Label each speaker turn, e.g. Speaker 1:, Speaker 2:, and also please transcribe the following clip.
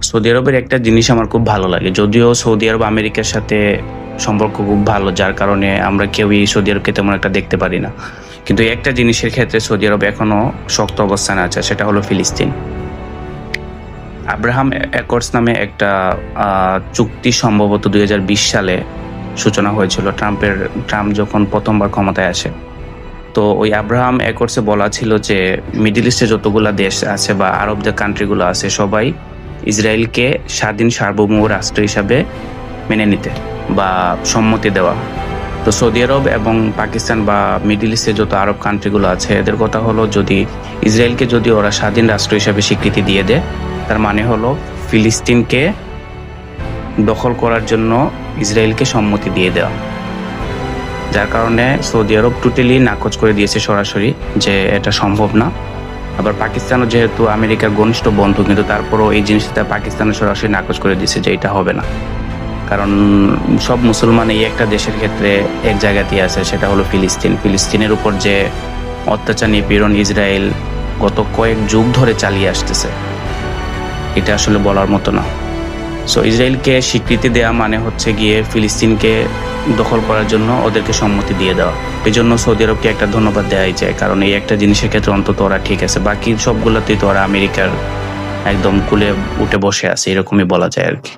Speaker 1: Saudi আরবের একটা জিনিস আমার খুব ভালো লাগে, যদিও সৌদি আরব আমেরিকার সাথে সম্পর্ক খুব ভালো, যার কারণে আমরা কেউই সৌদি আরবকে তেমন একটা দেখতে পারি না। কিন্তু একটা জিনিসের ক্ষেত্রে সৌদি আরব এখনো শক্ত অবস্থানে আছে, সেটা হলো ফিলিস্তিন। আব্রাহাম অ্যাকর্ডস নামে একটা চুক্তি সম্ভবত 2020 সালে সূচনা হয়েছিল ট্রাম্প যখন প্রথমবার ক্ষমতায় আসে। তো ওই আব্রাহাম অ্যাকর্ডসে বলা ছিল যে মিডল ইস্টে যতগুলো দেশ আছে বা আরব যে কান্ট্রিগুলো আছে সবাই ইসরায়েলকে স্বাধীন সার্বভৌম রাষ্ট্র হিসাবে মেনে নিতে বা সম্মতি দেওয়া। তো সৌদি আরব এবং পাকিস্তান বা মিডল ইস্টে যত আরব কান্ট্রিগুলো আছে এদের কথা হলো, যদি ইসরায়েলকে যদি ওরা স্বাধীন রাষ্ট্র হিসাবে স্বীকৃতি দিয়ে দেয়, তার মানে হলো ফিলিস্তিনকে দখল করার জন্য ইসরায়েলকে সম্মতি দিয়ে দেওয়া। যার কারণে সৌদি আরব টোটালি নাকচ করে দিয়েছে সরাসরি যে এটা সম্ভব না। আবার পাকিস্তানও যেহেতু আমেরিকার ঘনিষ্ঠ বন্ধু, কিন্তু তারপরও এই জিনিসটা পাকিস্তানের সরাসরি নাকচ করে দিয়েছে যে এটা হবে না। কারণ সব মুসলমান এই একটা দেশের ক্ষেত্রে এক জায়গাতেই আছে, সেটা হলো ফিলিস্তিনের উপর যে অত্যাচার নিপীড়ন ইসরায়েল গত কয়েক যুগ ধরে চালিয়ে আসতেছে, এটা আসলে বলার মতো না। সো ইসরায়েলকে স্বীকৃতি দেওয়া মানে হচ্ছে গিয়ে ফিলিস্তিনকে দখল করার জন্য ওদেরকে সম্মতি দিয়ে দেওয়া। এই জন্য সৌদি আরবকে একটা ধন্যবাদ দেওয়াই যায়, কারণ এই একটা জিনিসের ক্ষেত্রে অন্তত ওরা ঠিক আছে। বাকি সবগুলোতেই তো ওরা আমেরিকার একদম কুলে উঠে বসে আছে, এরকমই বলা যায় আর কি।